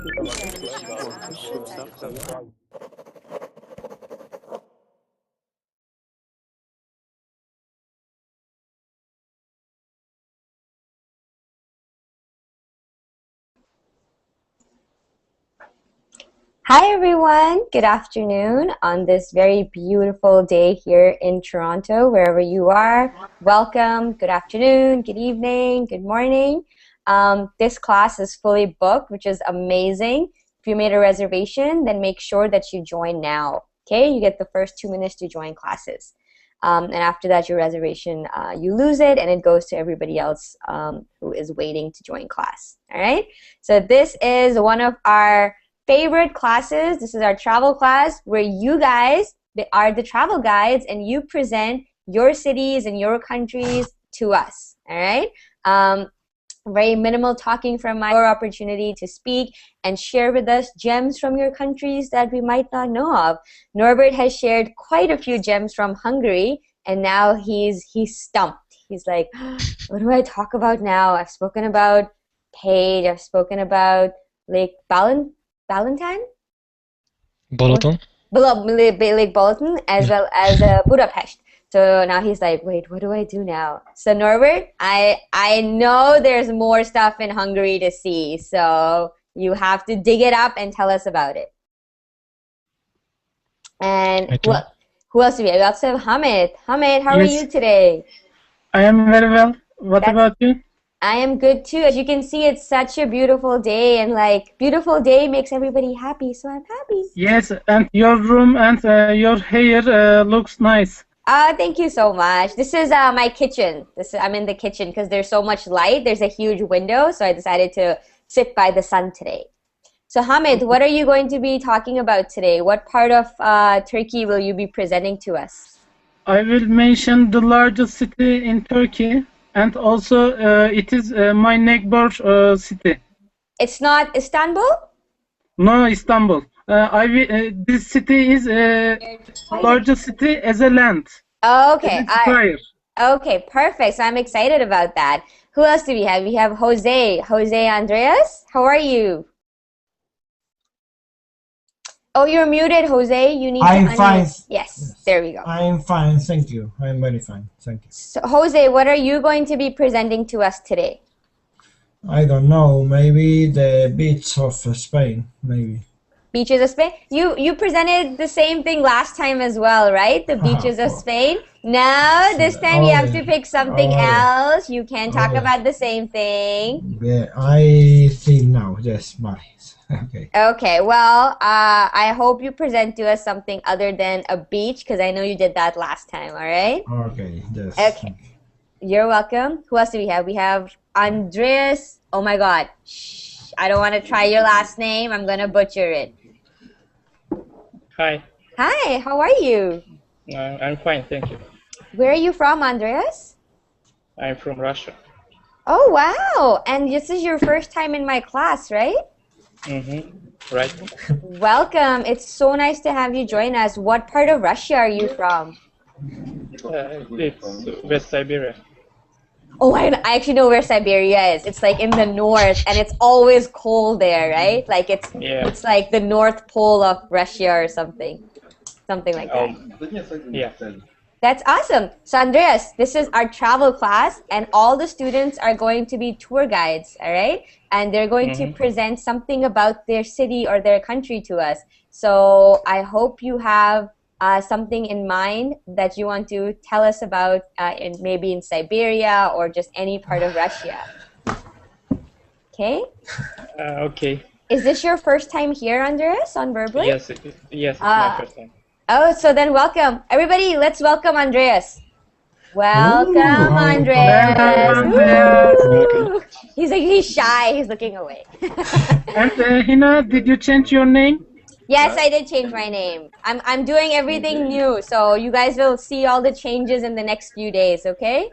Hi everyone, good afternoon on this very beautiful day here in Toronto, wherever you are. Welcome, good afternoon, good evening, good morning. This class is fully booked, which is amazing. If you made a reservation, then make sure that you join now. Okay, you get the first 2 minutes to join classes. And after that, your reservation, you lose it and it goes to everybody else who is waiting to join class. All right, so this is one of our favorite classes. This is our travel class where you guys are the travel guides and you present your cities and your countries to us. All right. Very minimal talking from your opportunity to speak and share with us gems from your countries that we might not know of. Norbert has shared quite a few gems from Hungary, and now he's stumped. He's like, what do I talk about now? I've spoken about Page. I've spoken about Lake Valentine? Balaton? Lake Balaton, as well as Budapest. So now he's like, wait, what do I do now? So Norbert, I know there's more stuff in Hungary to see, so you have to dig it up and tell us about it. And who else do we have? We also have Hamid. Hamid, how are you today? I am very well. What about you? I am good too. As you can see, it's such a beautiful day, and like beautiful day makes everybody happy, so I'm happy. Yes, and your room and your hair looks nice. Thank you so much. This is my kitchen. I'm in the kitchen because there's so much light. There's a huge window, so I decided to sit by the sun today. So Hamid, what are you going to be talking about today? What part of Turkey will you be presenting to us? I will mention the largest city in Turkey, and also it is my neighbor city. It's not Istanbul? No, Istanbul. This city is largest city as a land. Okay. Okay, perfect. So I'm excited about that. Who else do we have? We have Jose. Jose Andreas, how are you? Oh, you're muted, Jose. You need to unmute. I'm fine. Yes, there we go. I'm fine, thank you. I'm very fine, thank you. So, Jose, what are you going to be presenting to us today? I don't know, maybe the beach of Spain, maybe. Beaches of Spain? You presented the same thing last time as well, right? The beaches of Spain. No, this time you have to pick something else. You can't talk about the same thing. Yeah, I think now, yes, bye. Okay. Okay, well, I hope you present to us something other than a beach, because I know you did that last time, all right? Okay, yes. Okay. You're welcome. Who else do we have? We have Andreas. Oh my God. Shh. I don't want to try your last name. I'm going to butcher it. Hi. Hi, how are you? I'm fine, thank you. Where are you from, Andreas? I'm from Russia. Oh, wow. And this is your first time in my class, right? Mm-hmm. Right. Welcome. It's so nice to have you join us. What part of Russia are you from? It's West Siberia. Oh, I actually know where Siberia is. It's like in the north, and it's always cold there, right? Like it's like the North Pole of Russia or something like that. Yeah. That's awesome. So Andreas, this is our travel class, and all the students are going to be tour guides, all right? And they're going to present something about their city or their country to us. So I hope you have something in mind that you want to tell us about, maybe in Siberia or just any part of Russia. Okay? Okay. Is this your first time here, Andreas, on Verbally? Yes, it's my first time. Oh, so then welcome. Everybody, let's welcome Andreas. Welcome, Andreas. He's shy. He's looking away. And Hina, did you change your name? Yes, I did change my name. I'm doing everything new, so you guys will see all the changes in the next few days, okay?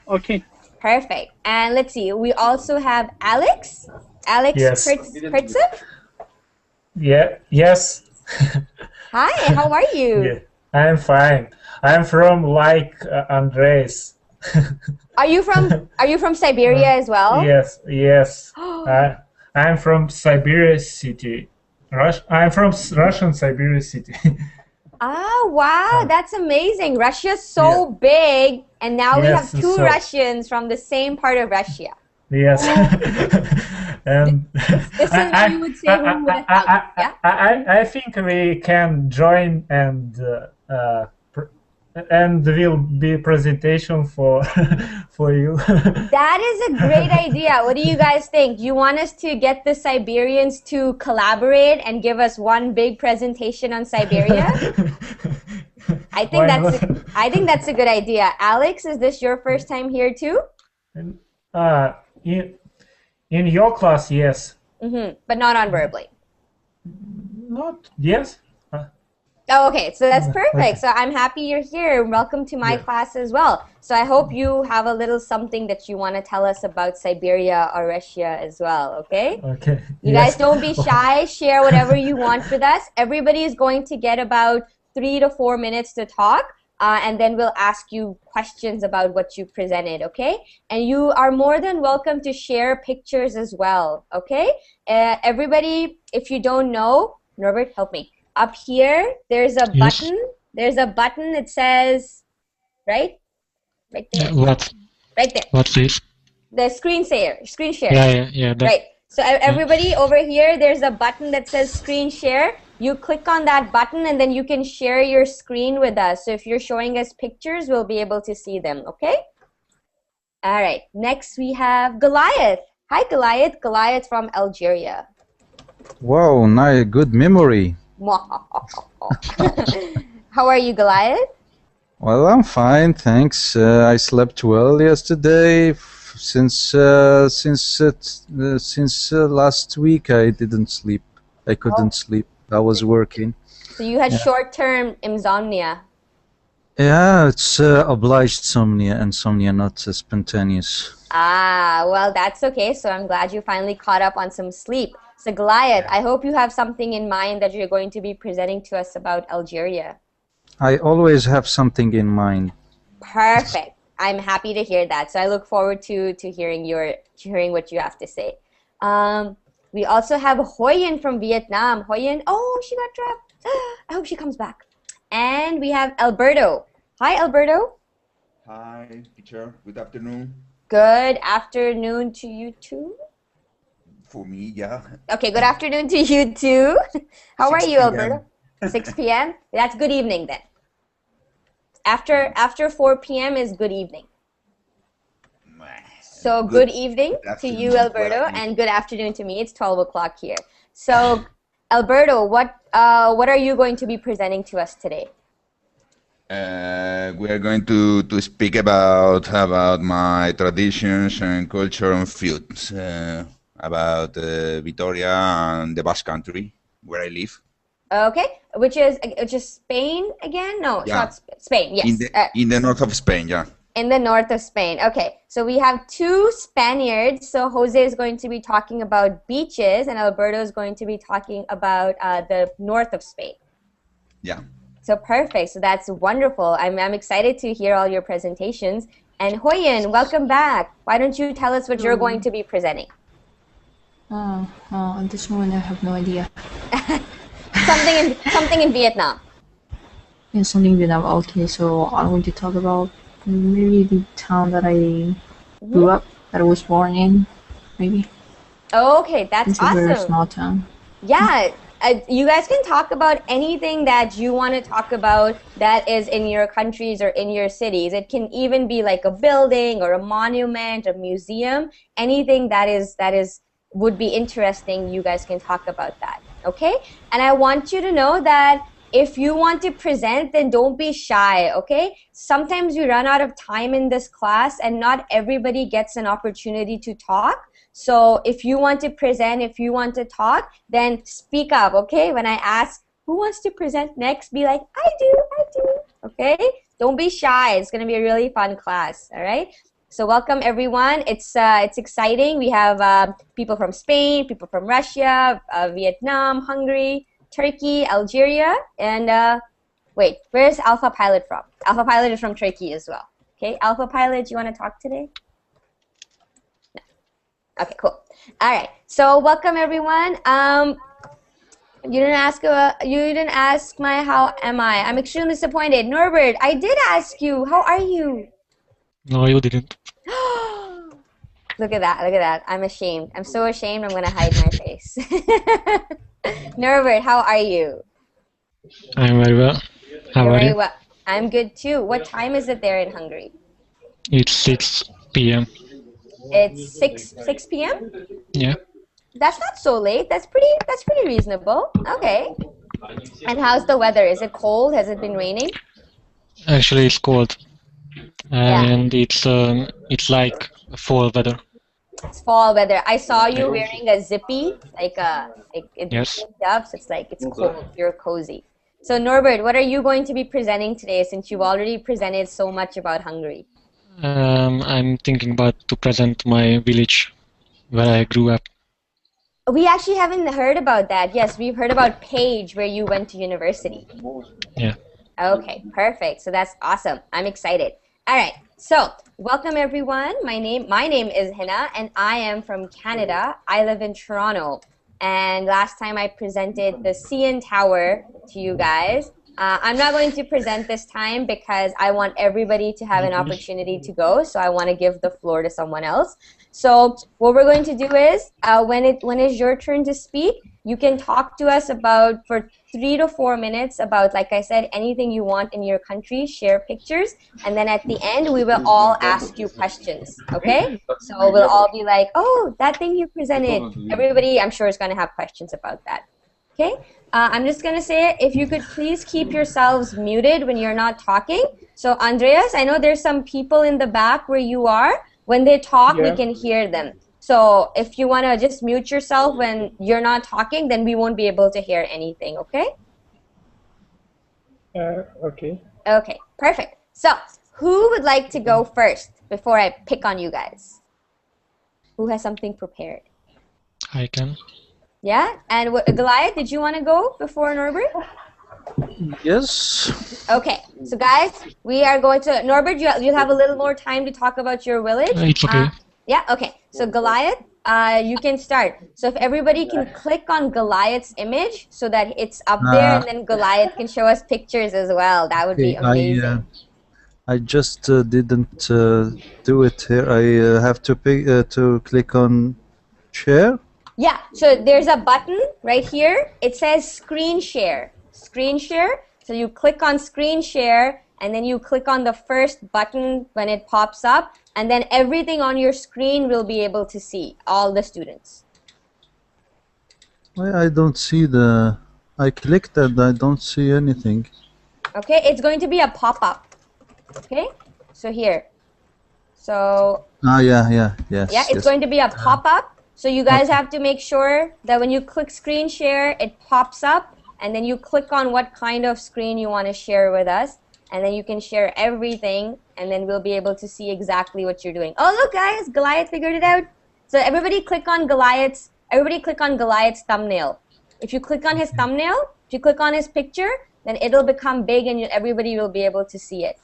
Okay. Perfect. And let's see, we also have Alex. Alex Pritzip? Yeah, yes. Hi, how are you? Yeah, I'm fine. I'm from Andres. Are you from Siberia as well? Yes. I'm from Siberia city. I'm from Russian Siberia city. Ah, wow, that's amazing. Russia's Yeah. so big, and now we have Yes, two so Russians from the same part of Russia. yes, and This is what you would say who would have thought. Yeah? I think we can join and will be presentation for for you. That is a great idea. What do you guys think? Do you want us to get the Siberians to collaborate and give us one big presentation on Siberia? Why not? I think that's a good idea. Alex, is this your first time here too? In your class, yes. But not on verbally. Not yes. Oh, okay. So that's Okay. perfect. So I'm happy you're here. Welcome to my Yeah. class as well. So I hope you have a little something that you want to tell us about Siberia or Russia as well, okay? Okay. You Yes. guys don't be shy. Share whatever you want with us. Everybody is going to get about 3 to 4 minutes to talk, and then we'll ask you questions about what you presented, okay? And you are more than welcome to share pictures as well, okay? Everybody, if you don't know, Norbert, help me. Up here, there's a Yes. button. There's a button that says, right? Right there. What? Right there. What's this? The screen share. Yeah. Right. So everybody over here, there's a button that says screen share. You click on that button and then you can share your screen with us. So if you're showing us pictures, we'll be able to see them, okay? All right. Next we have Goliath. Hi, Goliath. Goliath from Algeria. Wow, nice, good memory. How are you, Goliath? Well, I'm fine, thanks. I slept well yesterday. Since last week, I didn't sleep. I couldn't sleep. I was working. So you had short-term insomnia. Yeah, it's obliged insomnia, not spontaneous. Ah, well, that's okay. So I'm glad you finally caught up on some sleep. So Goliath, I hope you have something in mind that you're going to be presenting to us about Algeria. I always have something in mind. Perfect. I'm happy to hear that. So I look forward to hearing what you have to say. We also have Hoyen from Vietnam. Hoyen, oh, she got dropped. I hope she comes back. And we have Alberto. Hi, Alberto. Hi, teacher. Good afternoon. Good afternoon to you too. For me, yeah. Okay, good afternoon to you too. How are 6 you, p.m. Alberto? 6 p.m.? That's good evening then. After 4 p.m. is good evening. So good evening to you, Alberto, and good afternoon to me. It's 12 o'clock here. So, Alberto, what are you going to be presenting to us today? We are going to speak about my traditions and culture and foods, about Vitoria and the Basque Country, where I live. Okay, which is Spain again? No, it's Yeah. not Spain. Yes, In the north of Spain, yeah. in the north of Spain. Okay, so we have two Spaniards. So Jose is going to be talking about beaches, and Alberto is going to be talking about the north of Spain. Yeah. So perfect. So that's wonderful. I'm excited to hear all your presentations. And Hoyen, welcome back. Why don't you tell us what you're going to be presenting? At this moment, I have no idea. Something in Vietnam. Yeah, something in Vietnam. Okay, so I'm going to talk about maybe the town that I grew up, that I was born in, maybe. Okay, that's It's a very awesome. small town. Yeah, you guys can talk about anything that you want to talk about that is in your countries or in your cities. It can even be like a building or a monument, a museum, anything that would be interesting. You guys can talk about that, okay? And I want you to know that if you want to present, then don't be shy, okay? Sometimes we run out of time in this class and not everybody gets an opportunity to talk. So if you want to present, if you want to talk, then speak up, okay? When I ask who wants to present next, be like, I do, okay? Don't be shy. It's going to be a really fun class, all right? So welcome everyone. It's exciting. We have people from Spain, people from Russia, Vietnam, Hungary, Turkey, Algeria, and wait, where's Alpha Pilot from? Alpha Pilot is from Turkey as well. Okay, Alpha Pilot, do you want to talk today? No. Okay, cool. All right. So welcome everyone. You didn't ask my how am I? I'm extremely disappointed. Norbert, I did ask you. How are you? No, you didn't. Look at that. Look at that. I'm ashamed. I'm so ashamed. I'm gonna hide my face. Norbert, how are you? I'm very well. How You're are very you? well. I'm good too. What time is it there in Hungary? It's 6 p.m. It's 6 p.m. Yeah. That's not so late. That's pretty reasonable. Okay. And how's the weather? Is it cold? Has it been raining? Actually, it's cold, Yeah. and it's like fall weather. It's fall weather. I saw you wearing a zippy, like it's Yes. zipped up, so it's cold. You're cozy. So Norbert, what are you going to be presenting today since you've already presented so much about Hungary? I'm thinking about to present my village where I grew up. We actually haven't heard about that. Yes, we've heard about Page, where you went to university. Yeah. Okay, perfect. So that's awesome. I'm excited. All right. So welcome everyone. My name is Hina, and I am from Canada. I live in Toronto. And last time I presented the CN Tower to you guys. I'm not going to present this time because I want everybody to have an opportunity to go. So I want to give the floor to someone else. So what we're going to do is when it's your turn to speak, you can talk to us about for 3 to 4 minutes about, like I said, anything you want in your country, share pictures, and then at the end we will all ask you questions, okay? So we'll all be like, oh, that thing you presented. Everybody, I'm sure, is going to have questions about that, okay? I'm just going to say, if you could please keep yourselves muted when you're not talking. So Andreas, I know there's some people in the back where you are. When they talk, we can hear them. So if you want to just mute yourself when you're not talking, then we won't be able to hear anything, okay? Okay. Okay, perfect. So who would like to go first before I pick on you guys? Who has something prepared? I can. Yeah? And Goliath, did you want to go before Norbert? Yes. Okay, so guys, we are going to, Norbert, you'll have a little more time to talk about your village. It's okay. Yeah, okay. So Goliath, you can start. So if everybody can click on Goliath's image so that it's up there, and then Goliath can show us pictures as well. That would be amazing. I just didn't do it here. I have to click on share. Yeah, so there's a button right here. It says screen share. Screen share. So you click on screen share, and then you click on the first button when it pops up, and then everything on your screen will be able to see, all the students. I don't see the... I clicked and I don't see anything. Okay, it's going to be a pop-up. Okay, so here. So... yes. Yeah, it's going to be a pop-up. So you guys have to make sure that when you click screen share, it pops up, and then you click on what kind of screen you want to share with us, and then you can share everything, and then we'll be able to see exactly what you're doing. Oh, look guys, Goliath figured it out. So everybody click on Goliath's thumbnail. If you click on his thumbnail, if you click on his picture, then it'll become big and everybody will be able to see it.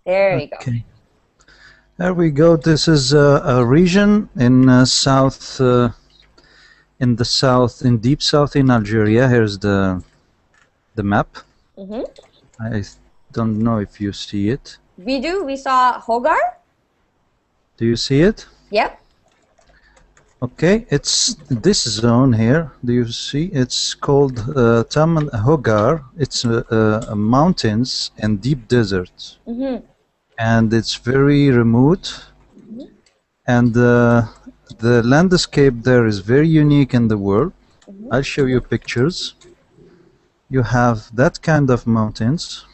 There we go. There we go. This is a region in south, in the south, in deep south in Algeria. Here's the map. I don't know if you see it. We do. We saw Hogar. Do you see it? Yep. Okay, it's this zone here. Do you see? It's called Taman Hogar. It's mountains and deep deserts. And it's very remote. And the landscape there is very unique in the world. I'll show you pictures. You have that kind of mountains.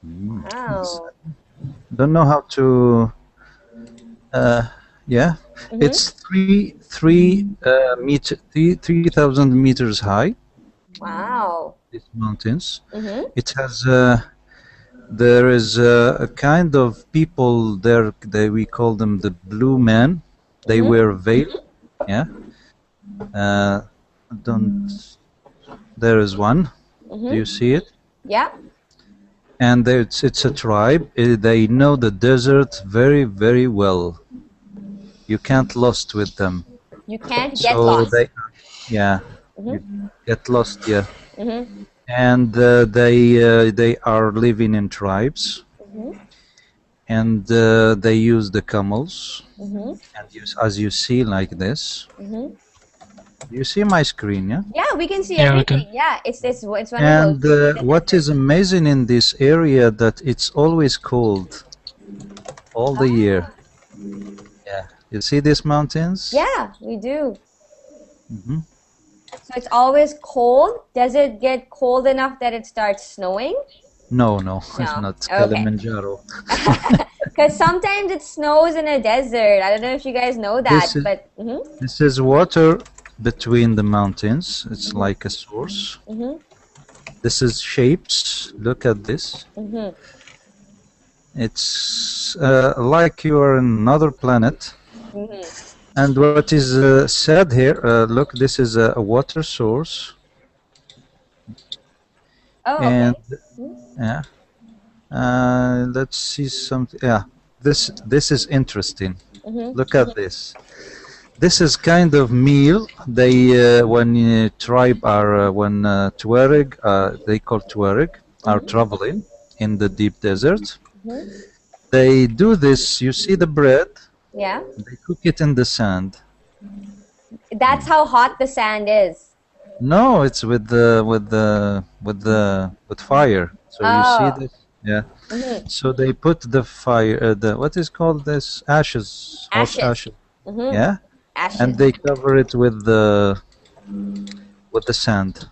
Wow. Don't know how to. Yeah, it's 3,000 meters high. Wow. These mountains. It has. There is a kind of people there. We call them the blue men. They wear veil. Yeah. There is one. Do you see it? Yeah. And it's a tribe. They know the desert very, very well. You can't lost with them. You can't get So lost. yeah, you get lost, yeah. Mm-hmm. And they are living in tribes, and they use the camels. Mm-hmm. And as you see, like this. Mm-hmm. You see my screen, yeah? Yeah, we can see Yeah, we everything. can. Yeah, it's one of And those. what is amazing in this area that it's always cold all the year. Yeah, you see these mountains? Yeah, we do. Mm-hmm. So it's always cold. Does it get cold enough that it starts snowing? No, No. not Okay. Kilimanjaro. Because sometimes it snows in a desert. I don't know if you guys know that, but This is water between the mountains. It's like a source. This is shapes. Look at this. It's like you are in another planet. And what is said here, look, this is a water source. Oh, okay. And yeah, let's see something. Yeah, this is interesting. Look at this. This is kind of meal. They when tribe are when Tuareg, they call Tuareg, are traveling in the deep desert. They do this. You see the bread. Yeah. They cook it in the sand. That's how hot the sand is. No, it's with fire. So you see this, yeah. So they put the fire, the what is called this ashes, hot ashes, yeah, Ashes. and they cover it with the sand.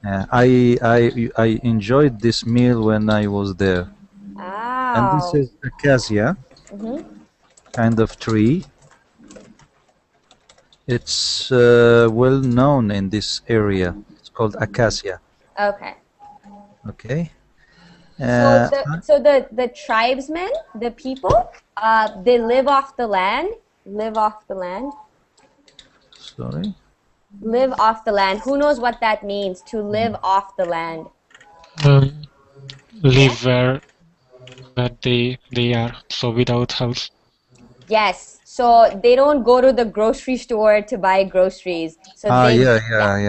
Yeah, I enjoyed this meal when I was there. Wow. And this is acacia, kind of tree. It's well known in this area. It's called acacia. Okay. Okay. So the tribesmen, the people, they live off the land. Live off the land. Sorry. Live off the land. Who knows what that means? To live off the land. Live where they are, so without house. Yes. So they don't go to the grocery store to buy groceries. So yeah.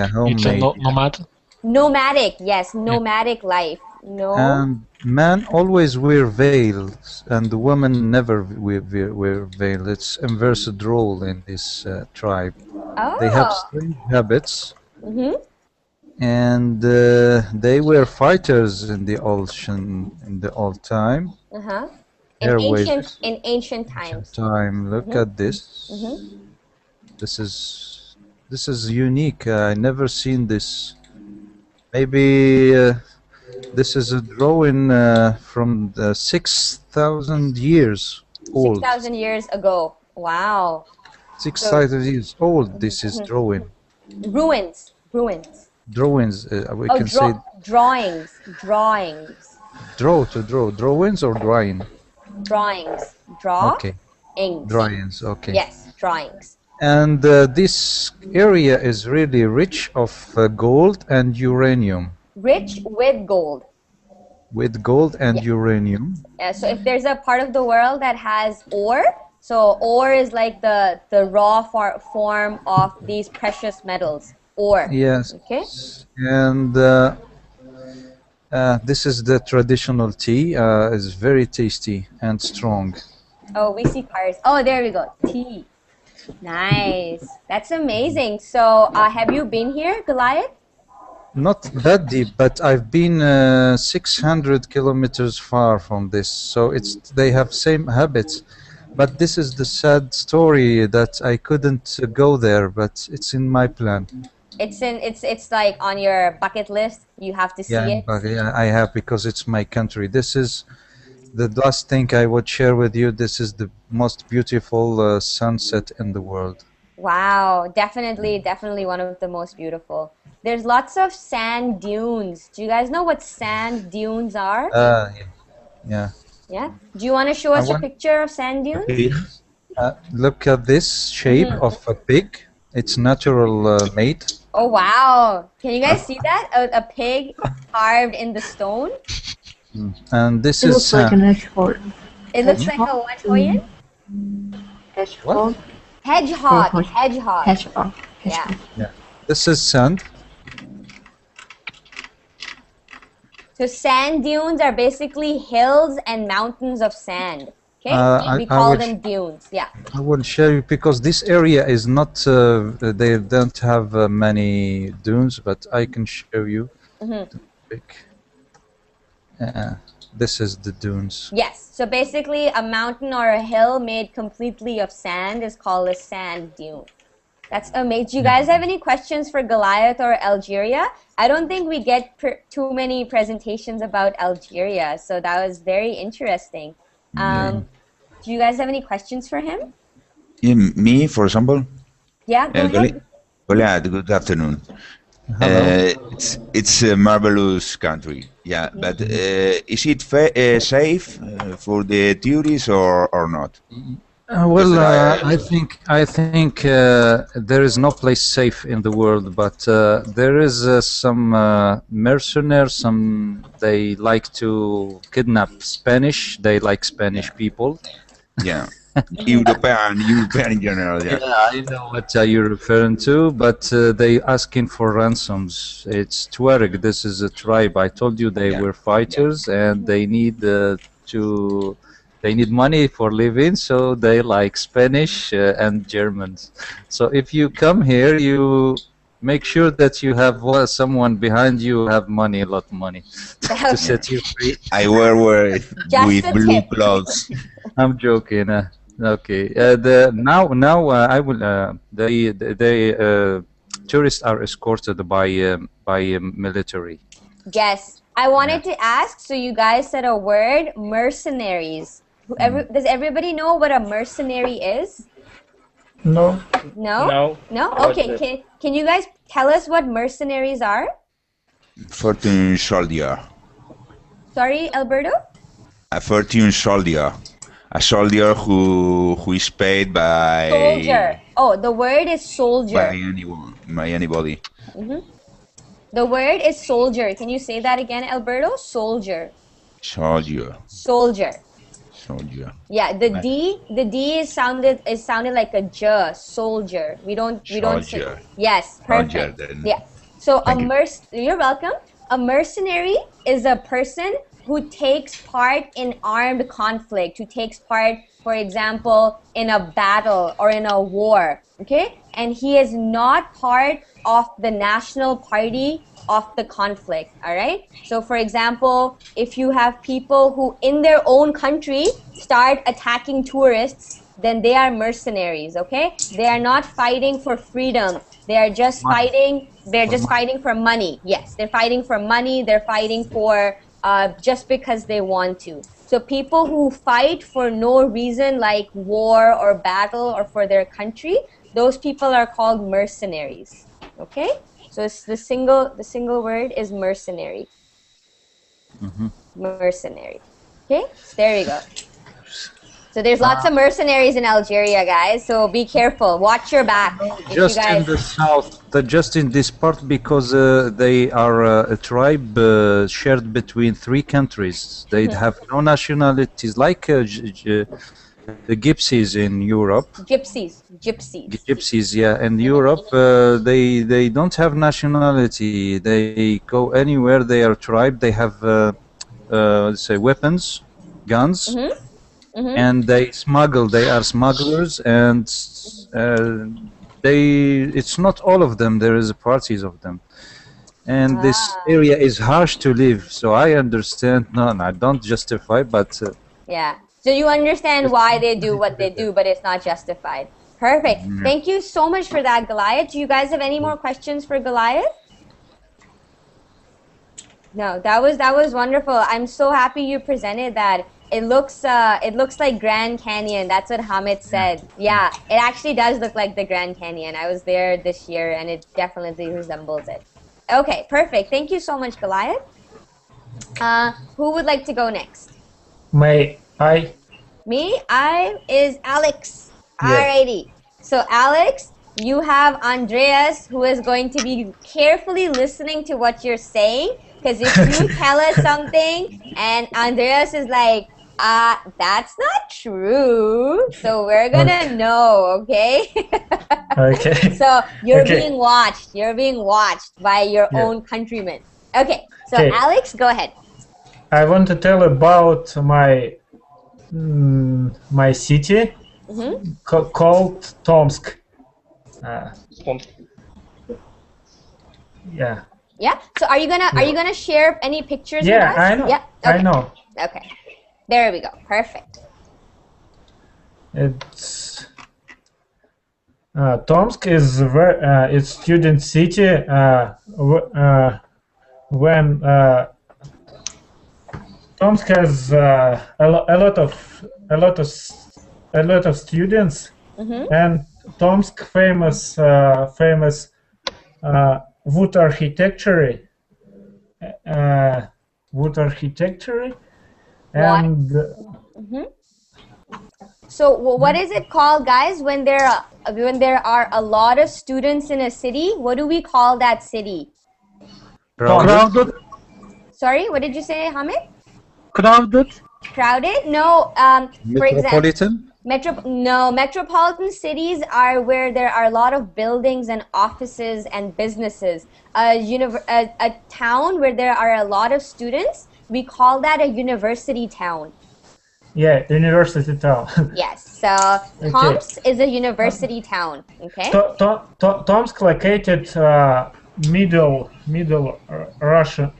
Homemade. It's a nomad. Nomadic, yes, nomadic life. No. And men always wear veils, and the women never wear veil. It's inverted role in this tribe. Oh. They have strange habits, and they were fighters in the old time. In ancient times. Look at this. This is unique. I never seen this. Maybe this is a drawing from 6,000 years old. 6,000 years ago. Wow. 6,000 years old. This is drawing. Ruins. Drawings. We can say drawings. Drawings or drawing. Drawings. Draw. Okay. Ings. Drawings. Okay. Yes, drawings. And this area is really rich of gold and uranium. Rich with gold. With gold and uranium. So if there's a part of the world that has ore, so ore is like the raw form of these precious metals. Ore. Yes. Okay. And this is the traditional tea. It's very tasty and strong. Oh, we see cars. Oh, there we go. Tea. Nice. That's amazing. So, have you been here, Goliath? Not that deep, but I've been 600 kilometers far from this. So they have same habits. But this is the sad story that I couldn't go there, but it's in my plan. It's like on your bucket list. You have to see it. Yeah, I have, because it's my country. This is the last thing I would share with you. This is the most beautiful sunset in the world. Wow, definitely one of the most beautiful. There's lots of sand dunes. Do you guys know what sand dunes are? Yeah. Yeah? Do you want to show us a picture of sand dunes? Look at this shape of a pig. It's natural made. Oh, wow. Can you guys see that? A pig carved in the stone? And this It is looks like an hedgehog. It looks like a what, Hoyen? Hedgehog. Hedgehog. Or Hedgehog. hedgehog. Yeah. Yeah. This is sand. So sand dunes are basically hills and mountains of sand. Okay, we call them dunes. Yeah. I will show you because this area is not. They don't have many dunes, but I can show you. This is the dunes. Yes. So basically, a mountain or a hill made completely of sand is called a sand dune. That's amazing. Do you guys have any questions for Goliath or Algeria? I don't think we get too many presentations about Algeria, so that was very interesting. Do you guys have any questions for him? Me, for example? Yeah, go ahead. Goliath, good afternoon. It's a marvelous country, yeah, but is it safe for the tourists or not? I think there is no place safe in the world, but there is some mercenaries. They like to kidnap Spanish. They like Spanish people. Yeah, European in general. Yeah, I know what you're referring to, but they asking for ransoms. It's Tuareg. This is a tribe. I told you they were fighters, and they need They need money for living, so they like Spanish and Germans. So if you come here, you make sure that you have someone behind you who have money, a lot of money, to set you free. I wear with blue clothes. I'm joking. Okay. Now I will. Tourists are escorted by military. Yes, I wanted to ask. So you guys said a word, mercenaries. Does everybody know what a mercenary is? No. No? No? Okay, can you guys tell us what mercenaries are? Fortune soldier. Sorry, Alberto? A fortune soldier. A soldier who is paid by... Soldier. Oh, the word is soldier. By anybody. The word is soldier. Can you say that again, Alberto? Soldier. Soldier. Soldier. Soldier. Yeah, the D is sounded like a J. Soldier. We don't say. Yes, perfect. Yeah. So you're welcome. A mercenary is a person who takes part in armed conflict, who takes part, for example, in a battle or in a war. Okay, and he is not part of the national party of the conflict. All right. So, for example, if you have people who in their own country start attacking tourists, then they are mercenaries. Okay, they are not fighting for freedom. They are just fighting. They're just fighting for money. Yes, they're fighting for money. They're fighting for just because they want to. So people who fight for no reason, like war or battle or for their country, those people are called mercenaries. Okay. So it's the single word is mercenary. Mercenary. Okay, there you go. So there's lots of mercenaries in Algeria, guys. So be careful. Watch your back. Just in the south, just in this part, because they are a tribe shared between three countries. They have no nationalities, like the gypsies in Europe. Gypsies, yeah. In Europe, they don't have nationality. They go anywhere. They are tribe. They have let's say weapons, guns, and they smuggle. They are smugglers, and it's not all of them. There is parties of them, and this area is harsh to live. So I understand. No, I don't justify, but yeah. So you understand why they do what they do, but it's not justified. Perfect. Thank you so much for that, Goliath. Do you guys have any more questions for Goliath? No, that was wonderful. I'm so happy you presented that. It looks like Grand Canyon. That's what Hamid said. Yeah, it actually does look like the Grand Canyon. I was there this year, and it definitely resembles it. Okay, perfect. Thank you so much, Goliath. Who would like to go next? I. Me? I is Alex. Yeah. Alrighty. So Alex, you have Andreas, who is going to be carefully listening to what you're saying. Because if you tell us something and Andreas is like, That's not true. So we're gonna know, okay? Okay. So you're Okay. being watched. You're being watched by your Yeah. own countrymen. Okay. So Okay. Alex, go ahead. I want to tell about my my city called Tomsk. Yeah. Yeah. So are you gonna share any pictures with Yeah, us? I know. Yeah. I Okay. know. Okay. There we go. Perfect. It's Tomsk is it's student city. When Tomsk has a lot of students, and Tomsk famous wood architecture, and So what is it called, guys? When there are a lot of students in a city, what do we call that city? Crowded. Sorry, what did you say, Hamid? Crowded. Crowded? No. For example, Metropolitan? metropolitan cities are where there are a lot of buildings and offices and businesses. A town where there are a lot of students, we call that a university town. yeah, university town. Yes. So Tomsk is a university town. Okay. Tomsk located middle Russia,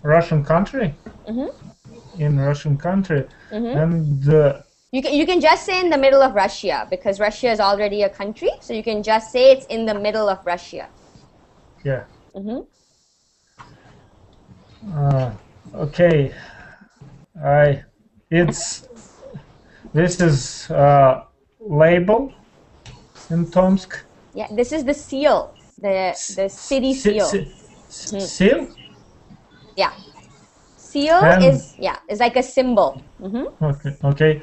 Russian country, in Russian country, and You can just say in the middle of Russia because Russia is already a country, so you can just say it's in the middle of Russia. yeah. Okay, this is label in Tomsk. Yeah, this is the seal, the city seal. Seal? Yeah, seal is like a symbol. Okay.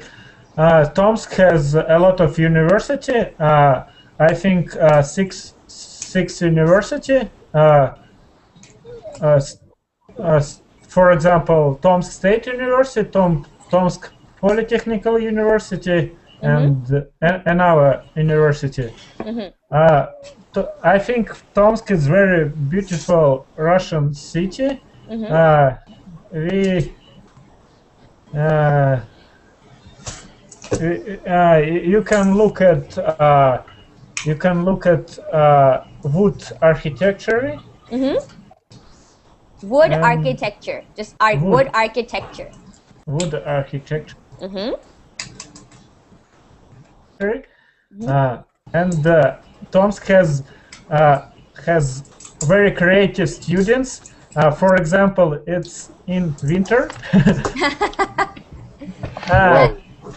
Tomsk has a lot of university. I think six university. For example, Tomsk State University, Tomsk Polytechnical University, and our university. I think Tomsk is very beautiful Russian city. You can look at wood architecture. Wood architecture, just wood architecture. Wood architecture. And Tomsk has very creative students. For example, it's in winter.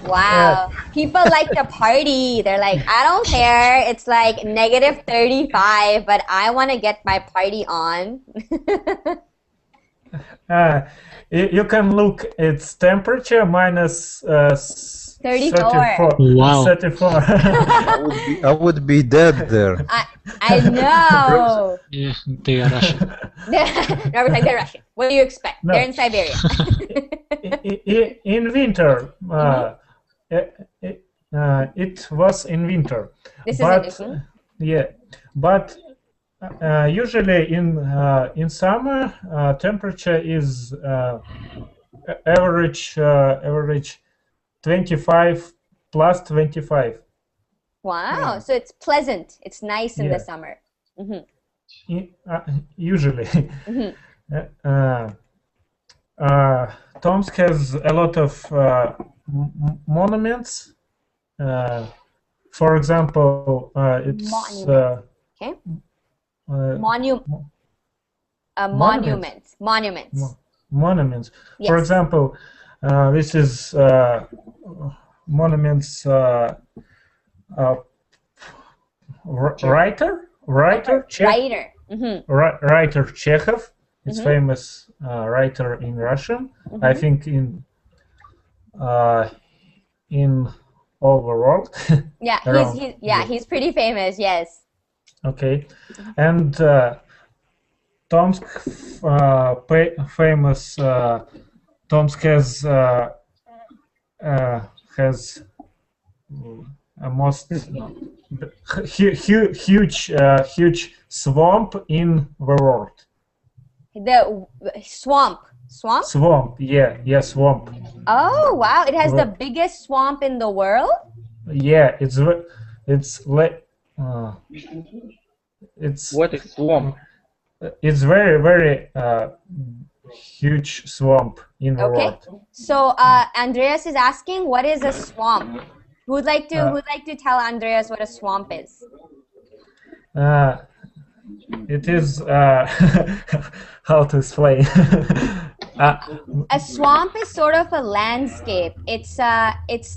Wow. People like to party. They're like, I don't care. It's like negative 35, but I want to get my party on. You can look its temperature minus 34. Wow. 34. I would be dead there. I know. Yeah, they are Russian. Norbert, like they're Russian. What do you expect? No. They're in Siberia. In winter, it was in winter. This but, is it. Yeah, but usually in summer, temperature is average 25 plus 25. Wow. Yeah. So it's pleasant. It's nice in the Yeah. summer. Usually. Tomsk has a lot of monuments. For example, it's Okay. Monuments. Monuments. Yes. For example, this is monuments. Writer Writer. Writer Chekhov. It's famous writer in Russian. I think in all the world. Yeah, he's pretty famous. Yes. Okay, and Tomsk famous. Tomsk has has a most huge swamp in the world. The swamp. Swamp? Swamp, yeah, swamp. Oh, wow. It has the biggest swamp in the world? Yeah, it's What is swamp? It's very huge swamp in the Okay. world. So Andreas is asking, what is a swamp? Who'd like to tell Andreas what a swamp is? It is how to explain. A swamp is sort of a landscape. It's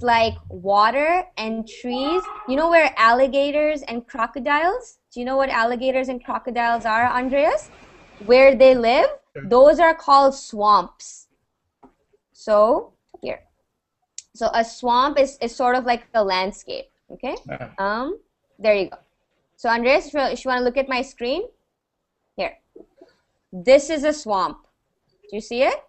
like water and trees. You know where alligators and crocodiles? Do you know what alligators and crocodiles are, Andreas? Where they live? Those are called swamps. So here. So a swamp is sort of like a landscape. Okay? There you go. So Andreas, if you want to look at my screen, here. This is a swamp. Do you see it?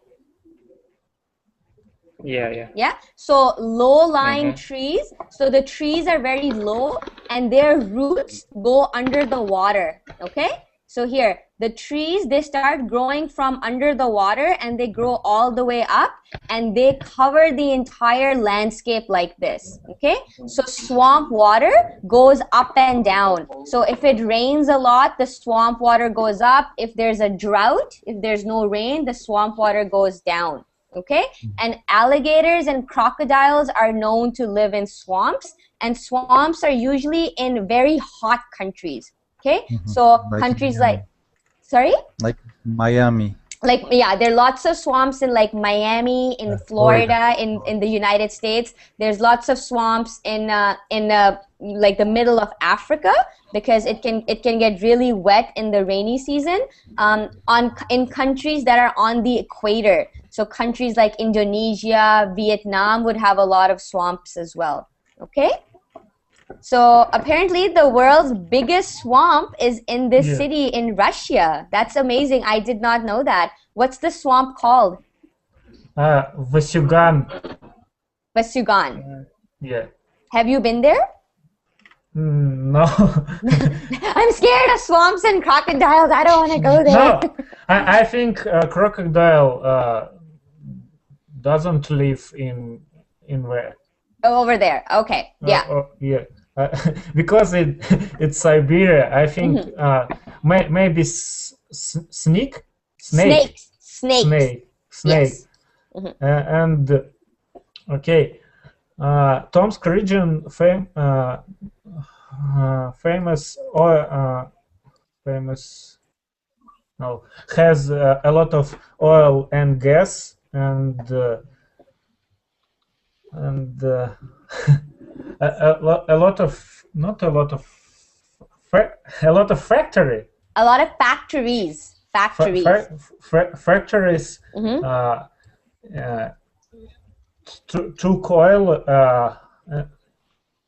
Yeah. So low-lying trees. So the trees are very low and their roots go under the water. Okay? So here, the trees, they start growing from under the water and they grow all the way up and they cover the entire landscape like this. Okay? So swamp water goes up and down. So if it rains a lot, the swamp water goes up. If there's a drought, if there's no rain, the swamp water goes down. Okay? And alligators and crocodiles are known to live in swamps, and swamps are usually in very hot countries. Okay? So Like countries Miami. like, sorry? Like Miami. Like, yeah, there are lots of swamps in like Miami, in Florida, in the United States. There's lots of swamps in like the middle of Africa, because it can get really wet in the rainy season. In countries that are on the equator, so countries like Indonesia, Vietnam would have a lot of swamps as well. Okay. So apparently the world's biggest swamp is in this city in Russia. That's amazing. I did not know that. What's the swamp called? Vasugan. Vasugan. Yeah. Have you been there? No. I'm scared of swamps and crocodiles. I don't want to go there. No. I think crocodile doesn't live in where. Over there. Okay. Yeah. Yeah. Because it's Siberia. I think maybe snake. Snakes. Yes. And okay, Tomsk region has a lot of oil and gas and a lot of factory. A lot of factories. Factories took oil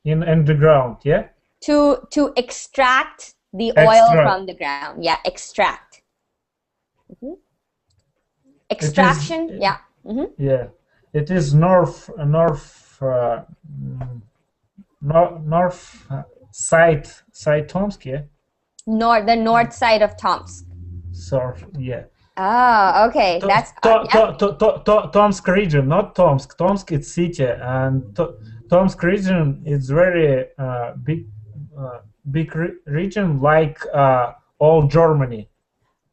in the ground, yeah? To extract the oil from the ground. Yeah, extract. Extraction, yeah. Yeah, it is north side Tomsk, yeah? The north side of Tomsk. So, yeah. Ah, okay. That's Tomsk region, not Tomsk. Tomsk is city, and Tomsk region is very big region, like all Germany.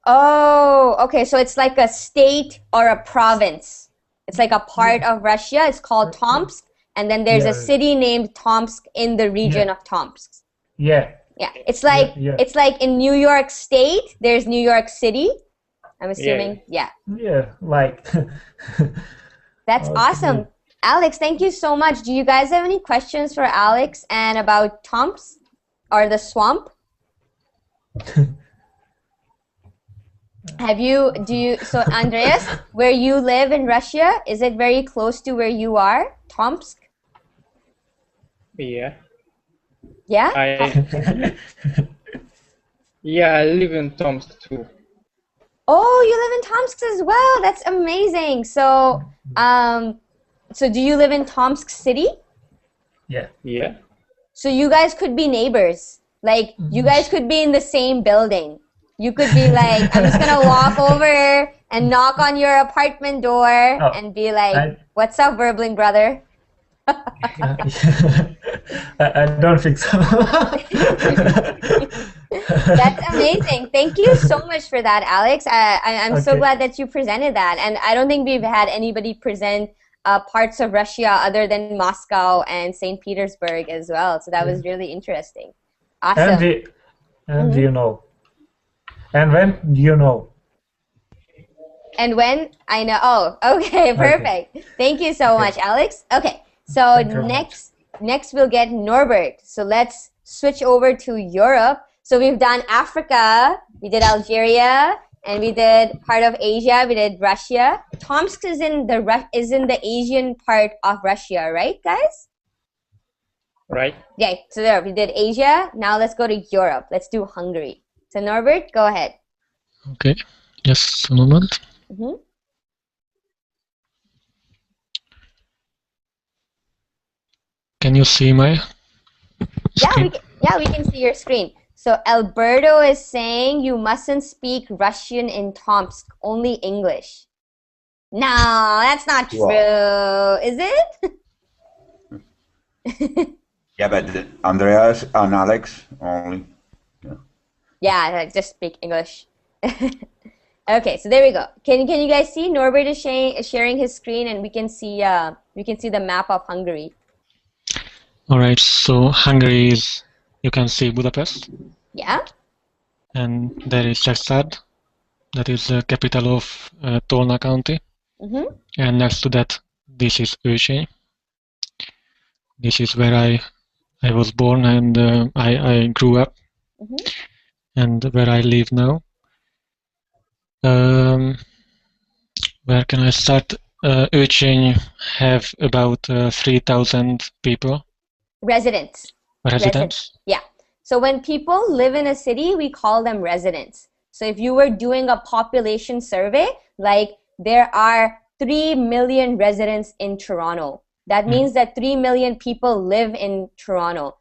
Oh, okay. So it's like a state or a province. It's like a part of Russia. It's called Tomsk, and then there's a city named Tomsk in the region of Tomsk. Yeah. Yeah. It's like it's like in New York State, there's New York City. I'm assuming. Yeah. Yeah, like. That's awesome. Alex, thank you so much. Do you guys have any questions for Alex and about Tomsk or the swamp? So Andreas, where you live in Russia, is it very close to where you are, Tomsk? Yeah. Yeah? I live in Tomsk too. Oh, you live in Tomsk as well. That's amazing. So, So do you live in Tomsk City? Yeah. Yeah. So you guys could be neighbors. Like, you guys could be in the same building. You could be like, I'm just gonna walk over and knock on your apartment door and be like, what's up, Burbling brother? I don't think so. That's amazing. Thank you so much for that, Alex. I'm so Okay. glad that you presented that. And I don't think we've had anybody present parts of Russia other than Moscow and St. Petersburg as well. So that was really interesting. Awesome. And you know. And when you know. And when I know. Oh, okay, perfect. Okay. Thank you so much, Alex. Okay, so next we'll get Norbert. So let's switch over to Europe. So we've done Africa, we did Algeria, and we did part of Asia. We did Russia. Tomsk is in the Asian part of Russia, right, guys? Right. Yeah. So there we did Asia. Now let's go to Europe. Let's do Hungary. So Norbert, go ahead. Okay. Just a moment. Can you see my screen? We can see your screen. So Alberto is saying you mustn't speak Russian in Tomsk, only English. No, that's not true, is it? Yeah, but Andreas and Alex only. Yeah, just speak English. Okay, so there we go. Can you guys see Norbert is sharing his screen, and we can see the map of Hungary. All right. So Hungary is, you can see Budapest. Yeah. And there is Szexárd, that is the capital of Tolna County. And next to that, this is Őseny. This is where I was born and I grew up, and where I live now. Where can I start? Őseny have about 3,000 people. Residents. Yeah. So when people live in a city, we call them residents. So if you were doing a population survey, like there are 3 million residents in Toronto. That means that 3 million people live in Toronto.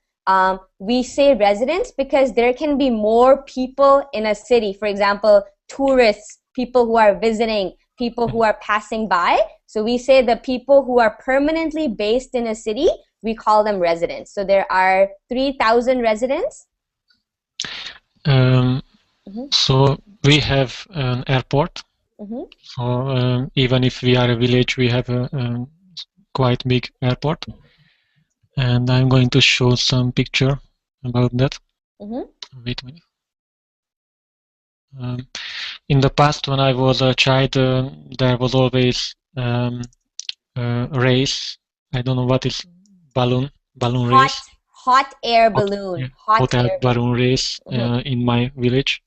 We say residents because there can be more people in a city. For example, tourists, people who are visiting, people who are passing by. So we say the people who are permanently based in a city, we call them residents. So there are 3,000 residents. So we have an airport. So even if we are a village, we have a quite big airport. And I'm going to show some picture about that. Wait a minute. In the past, when I was a child, there was always a race. I don't know what is balloon race. Hot air balloon. Hot air balloon race in my village,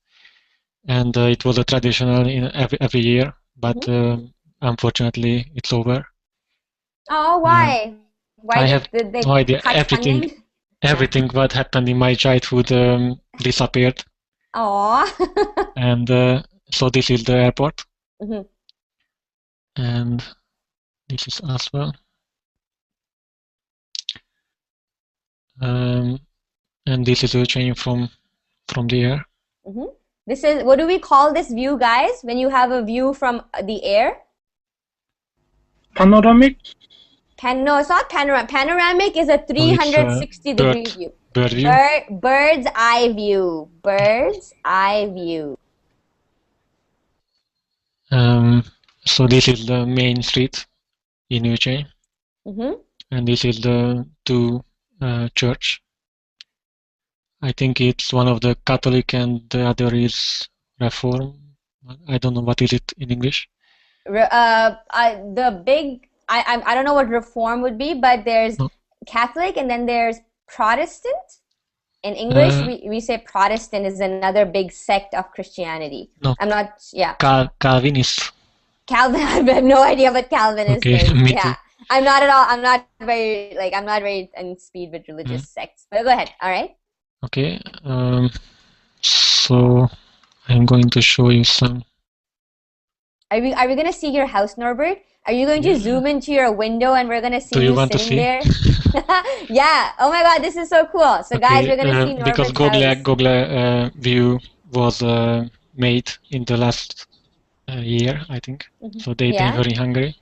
and it was a traditional in every year. But unfortunately, it's over. Oh, why? I have no idea. Everything what happened in my childhood disappeared. Aww. And so this is the airport. And this is as well. And this is a change from the air. This is, what do we call this view, guys? When you have a view from the air? Panoramic? No, it's not panoramic. Panoramic is a 360-degree view. Bird view. Bird's eye view. Bird's eye view. So this is the main street in Őseny. And this is the two church. I think it's one of the Catholic and the other is Reform. I don't know what is it in English. The big, I don't know what Reform would be, but there's Catholic and then there's Protestant. In English, we say Protestant is another big sect of Christianity. No. I'm not, yeah. Calvinist. Calvin, I have no idea what Calvinist is. Me yeah. too. I'm not very in speed with religious sects. But go ahead, all right? Okay. So I'm going to show you some Are we gonna see your house, Norbert? Are you going to zoom into your window and we're gonna see you sitting there? Yeah. Oh my God, this is so cool. So guys, we're gonna see Norbert's because house. Google view was made in the last year, I think. So they were in Hungary.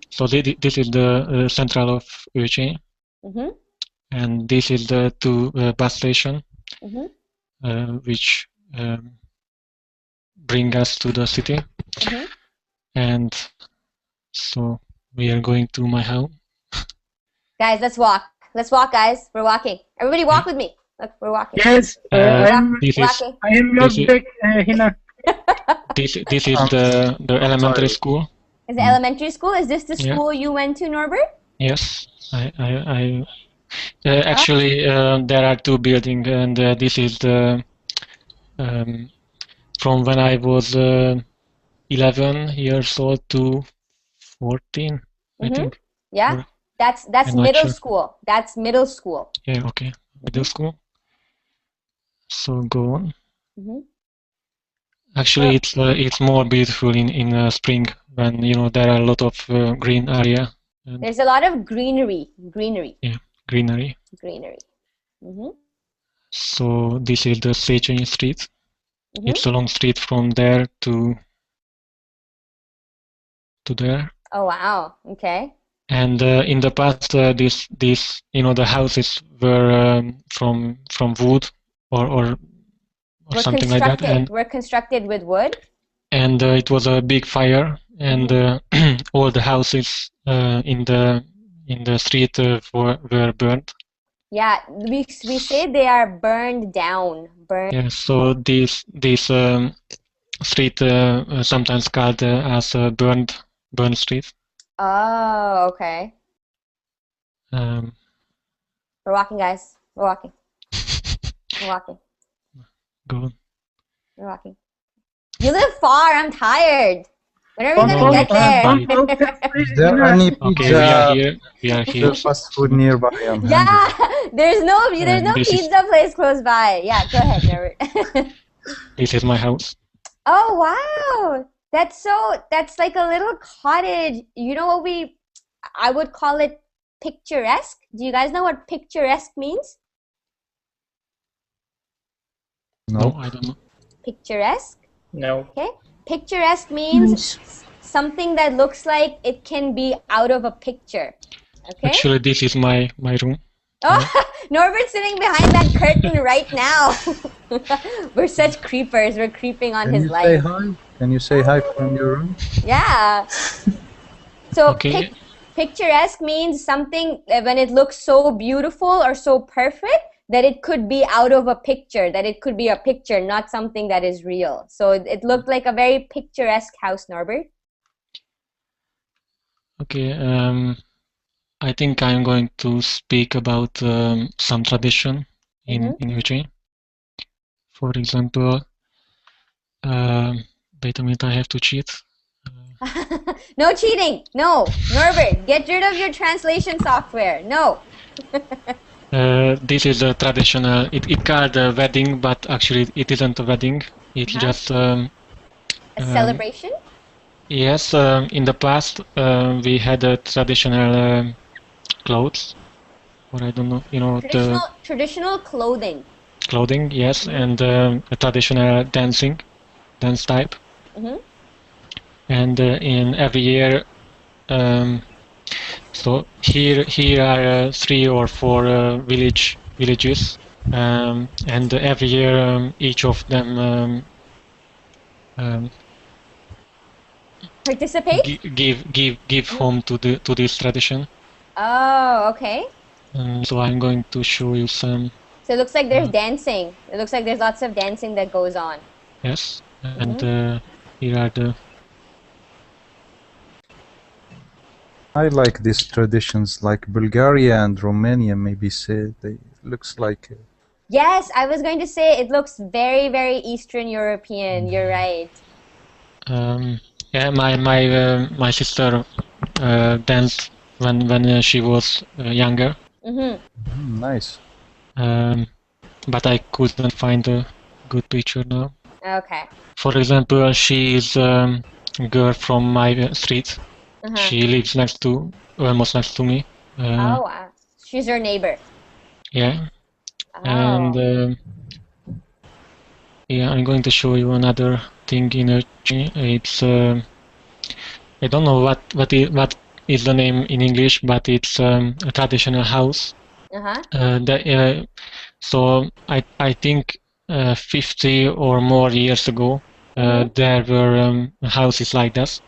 So this is the central of Öcsény. And this is the two bus station, which bring us to the city. And so we are going to my home. Guys, let's walk. Let's walk, guys. We're walking. Everybody walk with me. Look, we're walking. Yes, I am your back, Hina. This is the elementary school. Is the elementary school? Is this the school you went to, Norbert? Yes, actually there are two buildings, and this is the from when I was 11 years old to 14, I think. Yeah, that's middle school. That's middle school. Yeah, okay, middle school. So go on. Actually, it's more beautiful in spring when there are a lot of green area. There's a lot of greenery. Yeah, greenery. So this is the Széchenyi Street. It's a long street from there to there. Oh wow! Okay. And in the past, this the houses were from wood or something like that. And were constructed with wood. And it was a big fire, and all the houses in the street were burned. Yeah, we say they are burned down. Yeah, so this street sometimes called as a burned street. Oh, okay. We're walking, guys. We're walking. We're walking. Go on. We're walking. You live far. I'm tired. When are we gonna get there? Is there any pizza? Okay, we are here. Fast food nearby. Yeah, there's no pizza place close by. Yeah, go ahead, Norbert. This is my house. Oh wow, that's like a little cottage. You know what I would call it picturesque. Do you guys know what picturesque means? No, I don't know. Picturesque? No. Okay. Picturesque means something that looks like it can be out of a picture. Okay. Actually, this is my room. Oh, Norbert's sitting behind that curtain right now. We're such creepers. We're creeping on his life. Can you say hi from your room? Yeah. So okay. Picturesque means something when it looks so beautiful or so perfect that it could be out of a picture, that it could be a picture, not something that is real. So it looked like a very picturesque house, Norbert. Okay, I think I'm going to speak about some tradition in Öcsény. For example, wait a minute, I have to cheat. No cheating! No! Norbert, get rid of your translation software. No! This is a traditional, it called a wedding, but actually it isn't a wedding. It's just a celebration? Yes, in the past we had a traditional clothes, or I don't know, traditional clothing. Clothing, yes, and a traditional dance type. And in every year, so here are 3 or 4 villages, and every year each of them participate. Give home to this tradition. Oh, okay. So I'm going to show you some. So it looks like there's dancing. It looks like there's lots of dancing that goes on. Yes, and here are the. I like these traditions, like Bulgaria and Romania. Maybe say they looks like. Yes, I was going to say it looks very, very Eastern European. You're right. Yeah, my sister danced when she was younger. Nice. But I couldn't find a good picture now. Okay. For example, she is girl from my street. She lives almost next to me. Oh, wow. She's your neighbor. Yeah. Oh. And yeah, I'm going to show you another thing in Urchin. It's I don't know what is the name in English, but it's a traditional house. So I think 50 or more years ago, there were houses like that,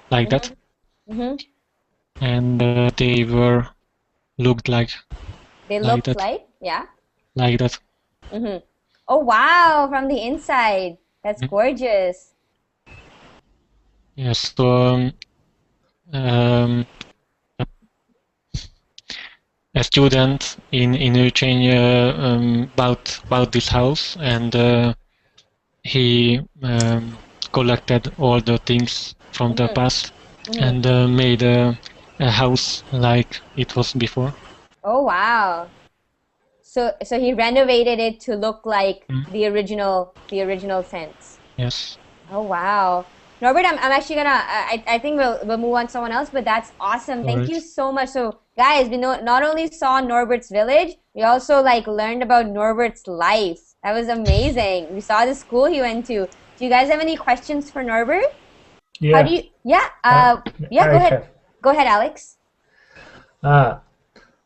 and they were looked like. They looked like, yeah. Like that. Oh wow! From the inside, that's gorgeous. Yes. So a student in Ukraine about this house, and he collected all the things from the past and made a house like it was before. Oh wow! So he renovated it to look like the original sense. Yes. Oh wow! Norbert, I'm actually gonna. I think we'll move on to someone else, but that's awesome. Thank you so much. So guys, we not only saw Norbert's village, we also learned about Norbert's life. That was amazing. We saw the school he went to. Do you guys have any questions for Norbert? Yeah. How do you? Yeah. Yeah. Go ahead. Go ahead, Alex.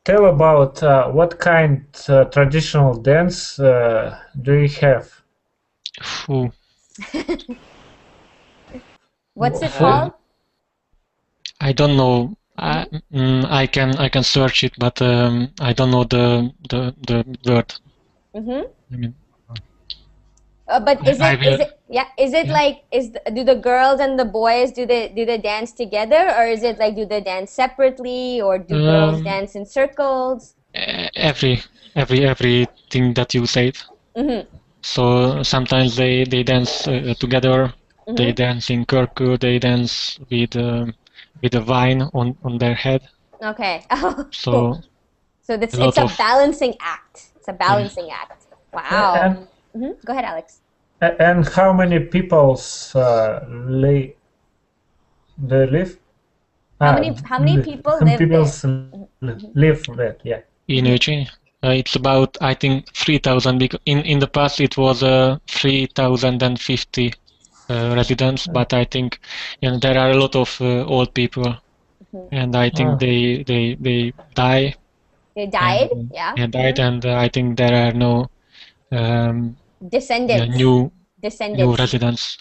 Tell about what kind traditional dance do you have? What's it called? I don't know. I can search it, but I don't know the word. I mean, but is it do the girls and the boys do they dance together, or is it do they dance separately, or do girls dance in circles? Everything that you said. So sometimes they dance together. They dance in kirku. They dance with a vine on their head. Okay. So it's a balancing act. It's a balancing act. Wow. Go ahead, Alex. And how many peoples live? How many people live there? Yeah. In Ukraine, it's about, I think, 3,000. Because in the past it was 3,050 residents, but I think there are a lot of old people, and I think they die. They died, They died, and I think there are no descendants. New residents.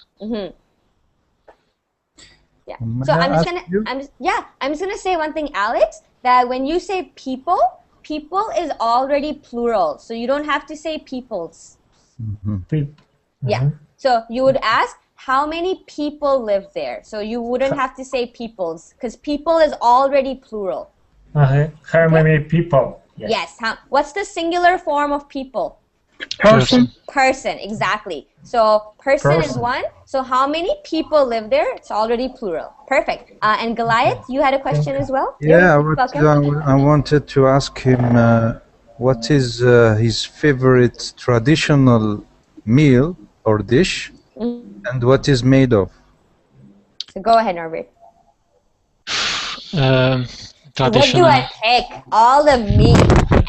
Yeah. So I'm just gonna say one thing, Alex. That when you say people is already plural, so you don't have to say peoples. Yeah. So you would ask how many people live there. So you wouldn't have to say peoples, because people is already plural. How many people? Yeah. Yes. What's the singular form of people? Person. Person, exactly. So person is one. So how many people live there? It's already plural. Perfect. And Goliath, you had a question as well? Yeah, I wanted to ask him what is his favorite traditional meal or dish, and what is made of. So go ahead, Norbert. What do I pick? All the meat,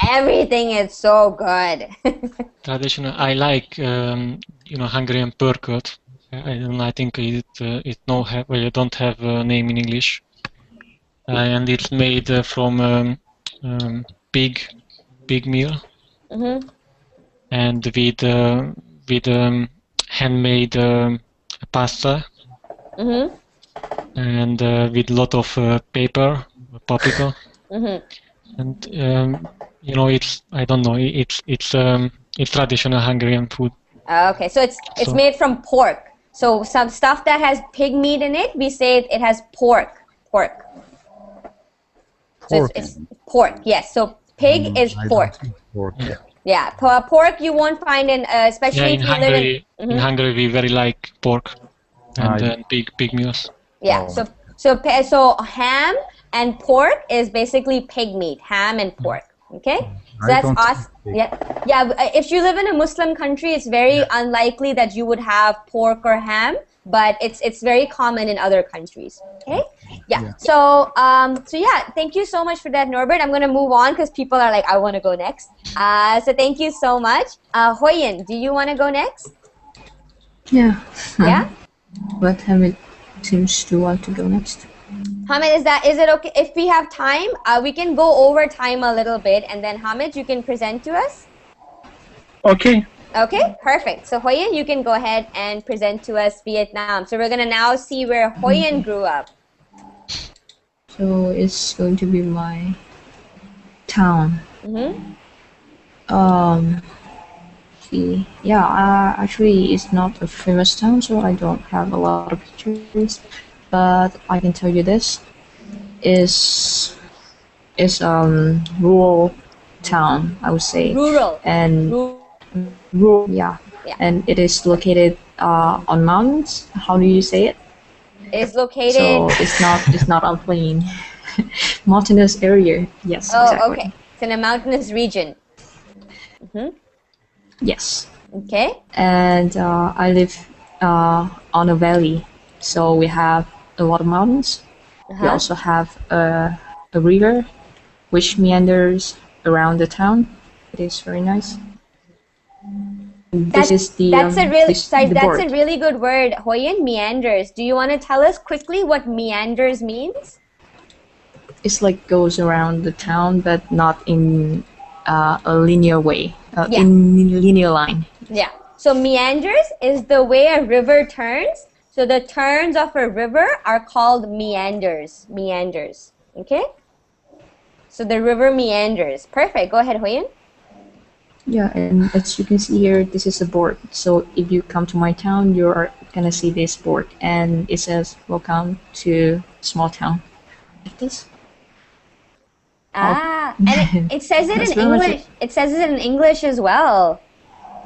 everything is so good. Traditional. I like Hungarian pörkölt. I think it don't have a name in English, and it's made from pig meal, and with handmade pasta, and with lot of paprika, and it's I don't know, it's traditional Hungarian food. Okay, so it's made from pork. So some stuff that has pig meat in it, we say it has pork. So it's pork. Yes. So pig is pork. Yeah. Pork you won't find in especially if you live in Hungary we very like pork and pig meals. Yeah. So ham and pork is basically pig meat. Ham and pork. Okay. So that's awesome. Yeah. If you live in a Muslim country, it's very unlikely that you would have pork or ham. but it's very common in other countries. Okay, yeah. So so yeah, thank you so much for that, Norbert. I'm gonna move on because people are like, I want to go next. So thank you so much. Hoyen, do you want to go next? Yeah. Yeah. But Hamid seems to want to go next. Hamid, is it okay if we have time? We can go over time a little bit, and then Hamid, you can present to us. Okay. Okay, perfect. So Hoyen, you can go ahead and present to us Vietnam. So we're gonna now see where Hoyen grew up. So it's going to be my town. See, yeah, actually it's not a famous town, so I don't have a lot of pictures. But I can tell you this is rural town, I would say. Rural. And rural, yeah. And it is located on mountains. How do you say it? It's located. So it's not on plain. Mountainous area. Yes. Oh, exactly. okay. It's in a mountainous region. Yes. Okay. And I live on a valley, so we have a lot of mountains. We also have a river which meanders around the town. It is very nice. This is the that's a really board. a really good word, Hoyen. Meanders. Do you want to tell us quickly what meanders means? It's like goes around the town, but not in a linear way. In linear line. Yeah. So meanders is the way a river turns. So the turns of a river are called meanders. Meanders. Okay? So the river meanders. Perfect. Go ahead, Hoyen. Yeah, and as you can see here, this is a board. So if you come to my town, you're gonna see this board, and it says "Welcome to small town," like this. And it says it in English. It says it in English as well.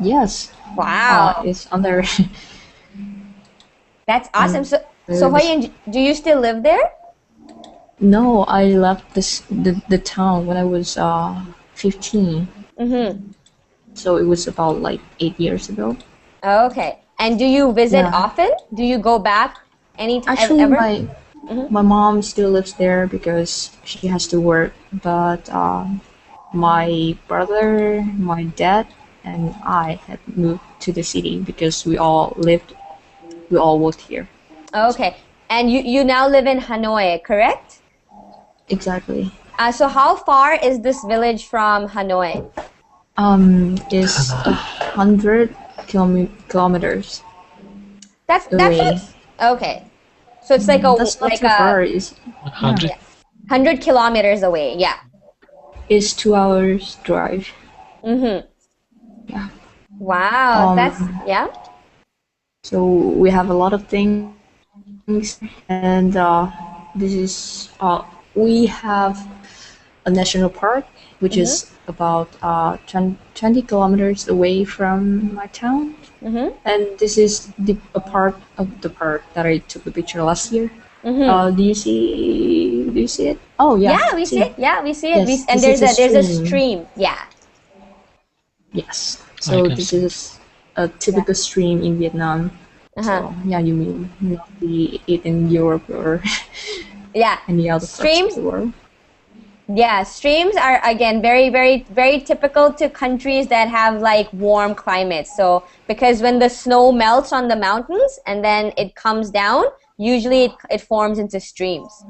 Yes. Wow. It's under. That's awesome. So Hoyen, do you still live there? No, I left the town when I was 15. So it was about like 8 years ago. Okay. And do you visit often? Do you go back anytime? Actually, ever? my mom still lives there because she has to work. But my brother, my dad, and I had moved to the city because we all worked here. Okay. And you now live in Hanoi, correct? Exactly. So how far is this village from Hanoi? Is 100 kilometers. That's okay. So it's like that's not too far. It's 100 kilometers away. Yeah. It's 2 hours drive. Yeah. Wow. That's So we have a lot of things, and this is we have a national park which is about 20 kilometers away from my town. And this is a part of the park that I took the picture last year. Do you see it? Oh yeah. Yeah, we see it. Yeah, we see it. Yes, And there's a stream. Yeah. Yes. So this is a typical stream in Vietnam. So yeah, you may not see it in Europe or any other parts of the world. Yeah, streams are again very, very, very typical to countries that have like warm climates. So because when the snow melts on the mountains and then it comes down, usually it forms into streams.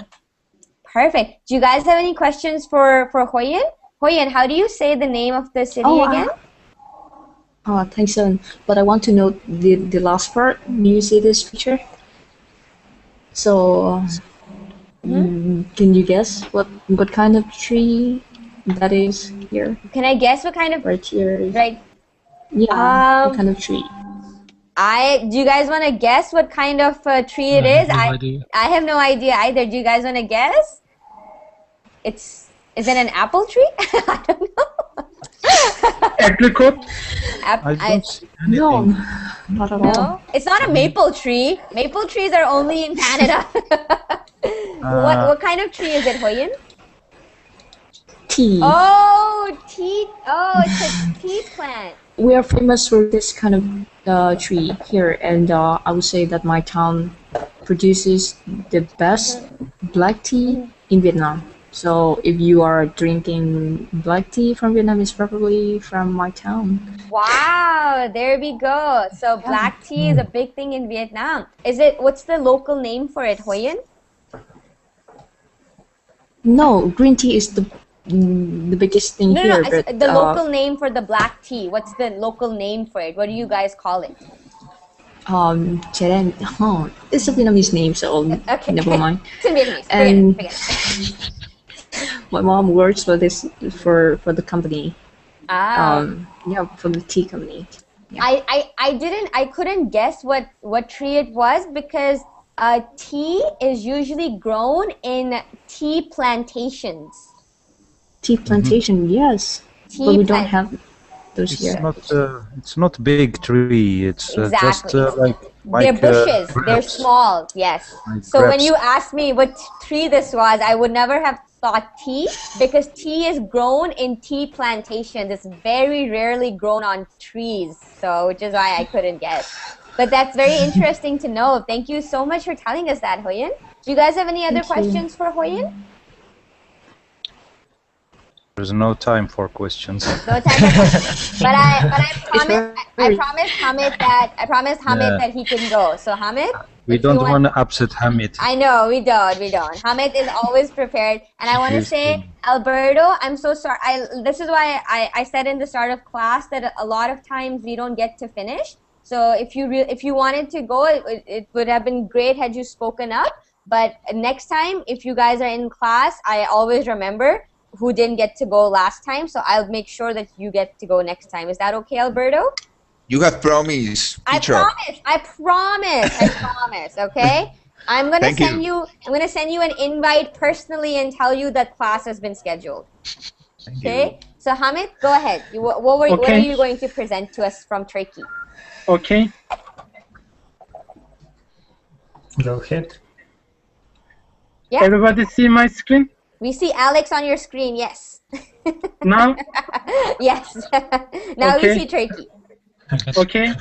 Perfect. Do you guys have any questions for Hoyen? Hoyen, how do you say the name of the city again? Thanks, Ellen. But I want to note the last part. Do you see this picture? So. Can you guess what kind of tree that is here? Can I guess what kind of right here? Right. Yeah. What kind of tree? Do you guys want to guess what kind of tree it is? I have no idea either. Do you guys want to guess? Is it an apple tree? I don't know. Apricot? No, not at all. It's not a maple tree. Maple trees are only in Canada. What kind of tree is it, Hoyen? Tea. Oh, tea. Oh, it's a tea plant. we are famous for this kind of tree here, and I would say that my town produces the best black tea in Vietnam. So if you are drinking black tea from Vietnam, it's probably from my town. Wow, there we go. So black tea is a big thing in Vietnam. What's the local name for it, Hoyen? No, green tea is the biggest thing here. No. But, The local name for the black tea. What's the local name for it? What do you guys call it? Cheren. Oh, it's a Vietnamese name, so Okay. never mind. It's in Vietnamese. And Forget it. my mom works for this for the company. Yeah, for the tea company. Yeah. I couldn't guess what tree it was because tea is usually grown in tea plantations. Tea plantation, yes. But we don't have those here. It's not big tree. It's Exactly. just like they're bushes. They're grapes. small. Yes. Like So when grapes. you asked me what tree this was, I would never have thought tea because tea is grown in tea plantations. It's very rarely grown on trees. So which is why I couldn't guess. But that's very interesting to know. Thank you so much for telling us that, Hoyen. Do you guys have any other questions for Hoyen? There's no time for questions. No time for questions. But I promised Hamid that he can go. So Hamid, We don't want to upset Hamid. I know we don't. Hamid is always prepared, and I want to say, Alberto, I'm so sorry. This is why I said in the start of class that a lot of times we don't get to finish. So if you wanted to go, it would have been great had you spoken up. But next time, if you guys are in class, I always remember who didn't get to go last time. So I'll make sure that you get to go next time. Is that okay, Alberto? You have promised, teacher. I promise, okay? I'm gonna send you an invite personally and tell you that class has been scheduled. Okay? So Hamid, go ahead. What are you going to present to us from Turkey? Okay. Go ahead. Yeah. Everybody see my screen? We see Alex on your screen, yes. Now? Yes. Now we see Turkey. Okay.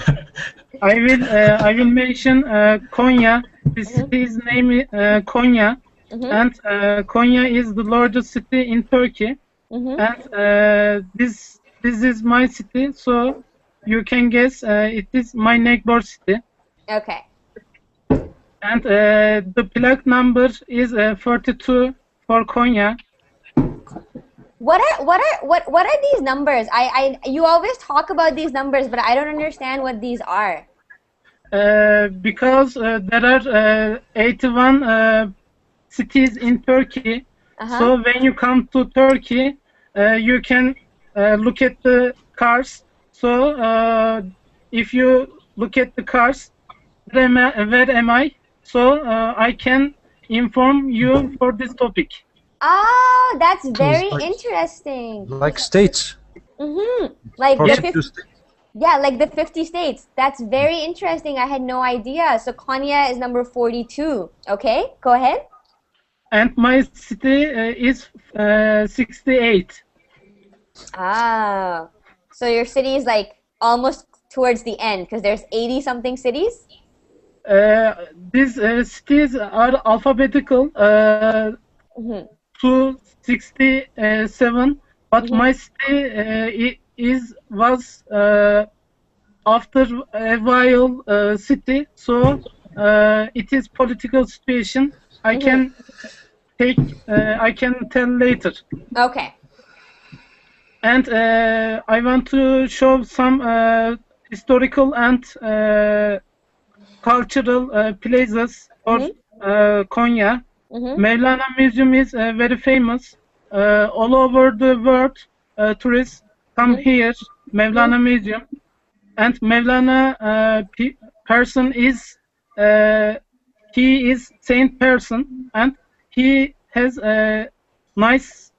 I will mention Konya. This city's name is Konya, and Konya is the largest city in Turkey. And this is my city, so you can guess it is my neighbor city. Okay. And the plaque number is 42 for Konya. What are these numbers? You always talk about these numbers, but I don't understand what these are. Because there are 81 cities in Turkey. So when you come to Turkey, you can look at the cars. So if you look at the cars, where am I? So I can inform you for this topic. Oh, that's very interesting. Like states. Like the 50 states. Yeah, like the 50 states. That's very interesting. I had no idea. So Konya is number 42. Okay, go ahead. And my city is 68. Ah, so your city is like almost towards the end because there's 80 something cities. These cities are alphabetical to 67, but my city was after a while city, so it is political situation. I can tell later. Okay. And I want to show some historical and cultural places for Konya. Mevlana Museum is very famous. All over the world, tourists come here, Mevlana Museum. And Mevlana person is, he is saint person, and he has a nice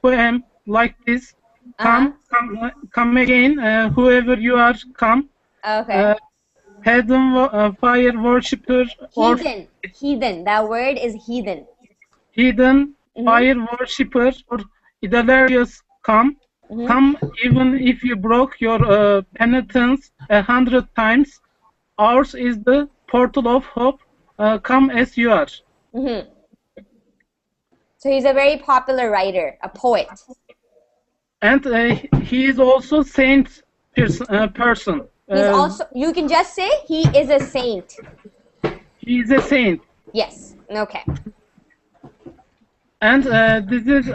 poem like this. Come again, whoever you are, come. Okay. Heathen, fire worshipper, Heathen. That word is heathen. Heathen, fire worshipper, or idolatrous, come. Come, even if you broke your penitence 100 times, ours is the portal of hope. Come as you are. So he's a very popular writer, a poet. And he is also saint person. He's also, you can just say he is a saint. He is a saint. Yes. Okay. And this is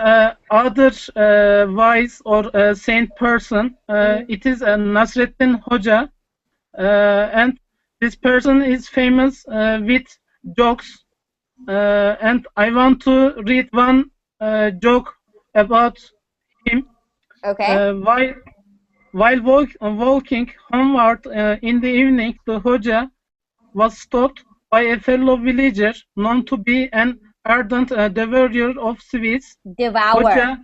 other wise or saint person. It is Nasreddin Hoja. And this person is famous with jokes. And I want to read one joke about him. Okay. While walking homeward in the evening, the Hoja was stopped by a fellow villager known to be an ardent devourer of sweets. Devourer.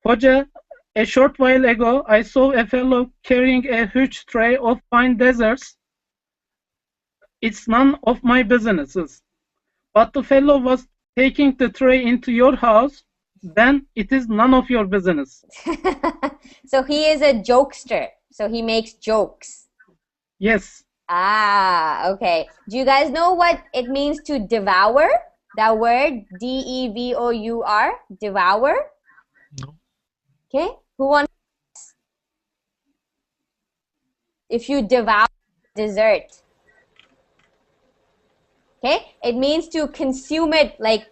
Hoja, a short while ago, I saw a fellow carrying a huge tray of fine desserts. It's none of my businesses. But the fellow was taking the tray into your house, then it is none of your business. So he is a jokester. So he makes jokes. Yes. Ah, okay. Do you guys know what it means to devour? That word, D-E-V-O-U-R, devour? No. Okay, who wants? If you devour dessert. Okay, it means to consume it, like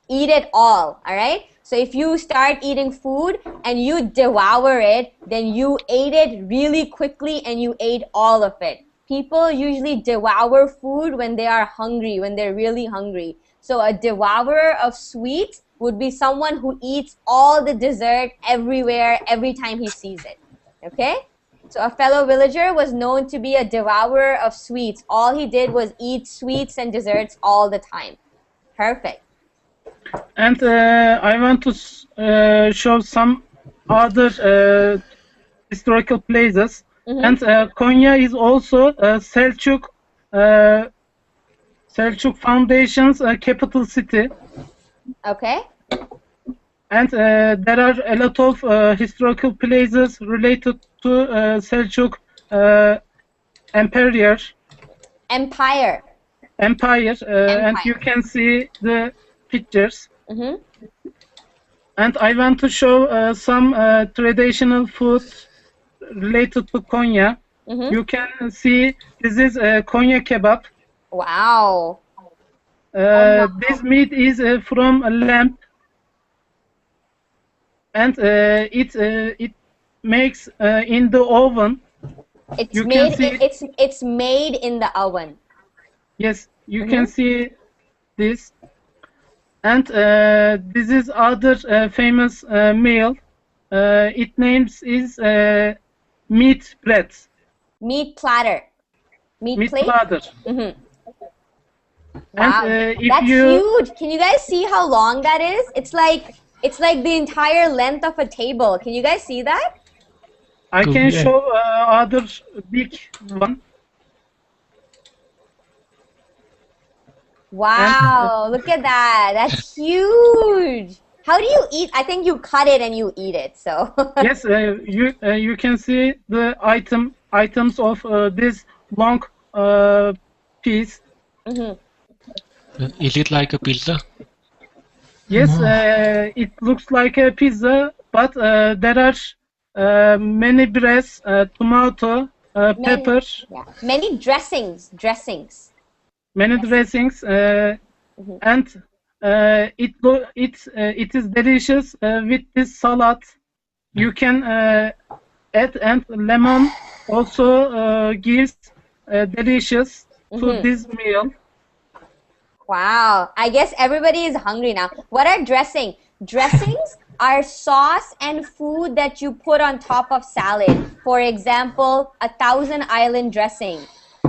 eat it all right? So if you start eating food and you devour it, then you ate it really quickly and you ate all of it. People usually devour food when they are hungry, when they're really hungry. So a devourer of sweets would be someone who eats all the dessert everywhere, every time he sees it. Okay? So a fellow villager was known to be a devourer of sweets. All he did was eat sweets and desserts all the time. Perfect. And I want to show some other historical places. And Konya is also Selçuk Foundation's capital city. Okay. And there are a lot of historical places related to Selçuk Empire. And you can see the pictures. And I want to show some traditional food related to Konya. You can see this is Konya kebab. Wow. This meat is from a lamb, and it makes in the oven. It's made in the oven. Yes, you can see this. And this is other famous meal. Its name is meat bread. Meat platter. Meat plate? Platter. Wow, that's huge. Can you guys see how long that is? It's like the entire length of a table. Can you guys see that? I can show other big one. Wow, look at that. That's huge. How do you eat? I think you cut it and you eat it. So yes, you can see the items of this long piece. Is it like a pizza? Yes, it looks like a pizza, but there are many breads, tomato, pepper. Yeah. Many dressings. Many dressings, and it is delicious with this salad. You can add, and lemon also gives delicious to this meal. Wow, I guess everybody is hungry now. What are dressings? Dressings are sauce and food that you put on top of salad. For example, a Thousand Island dressing.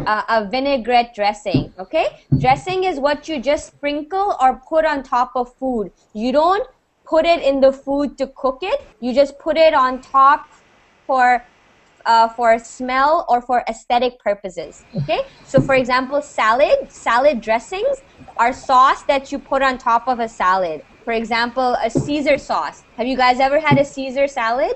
A vinaigrette dressing, okay? Dressing is what you just sprinkle or put on top of food. You don't put it in the food to cook it. You just put it on top for smell or for aesthetic purposes, okay? So for example, salad dressings are sauce that you put on top of a salad. For example, a Caesar sauce. Have you guys ever had a Caesar salad?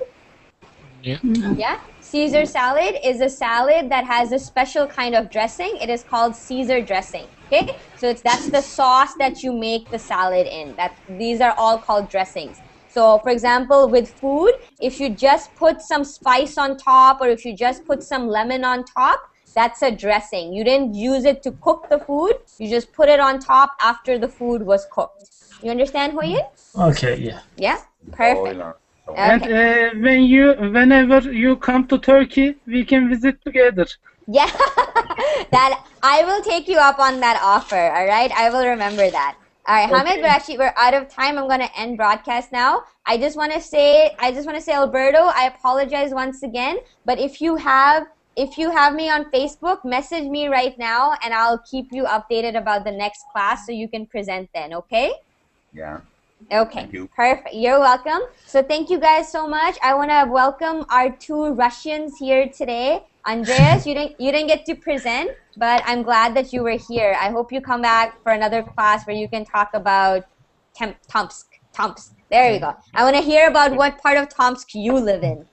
Yeah. Yeah? Caesar salad is a salad that has a special kind of dressing. It is called Caesar dressing. Okay? So that's the sauce that you make the salad in. These are all called dressings. So, for example, with food, if you just put some spice on top or if you just put some lemon on top, that's a dressing. You didn't use it to cook the food. You just put it on top after the food was cooked. You understand, Hoyin? Okay, yeah. Yeah? Perfect. Okay. And whenever you come to Turkey, we can visit together. Yeah, that I will take you up on that offer. All right, I will remember that. All right, Hamid, we're out of time. I'm going to end broadcast now. I just want to say, Alberto, I apologize once again. But if you have me on Facebook, message me right now, and I'll keep you updated about the next class so you can present then. Okay? Yeah. Okay, perfect. You're welcome. So thank you guys so much. I want to welcome our 2 Russians here today. Andreas, you didn't get to present, but I'm glad that you were here. I hope you come back for another class where you can talk about Tomsk. There you go. I want to hear about what part of Tomsk you live in.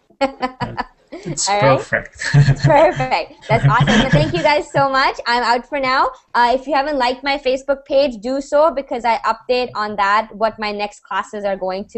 It's All perfect. Right? Perfect. That's awesome. So thank you guys so much. I'm out for now. If you haven't liked my Facebook page, do so because I update on that what my next classes are going to be.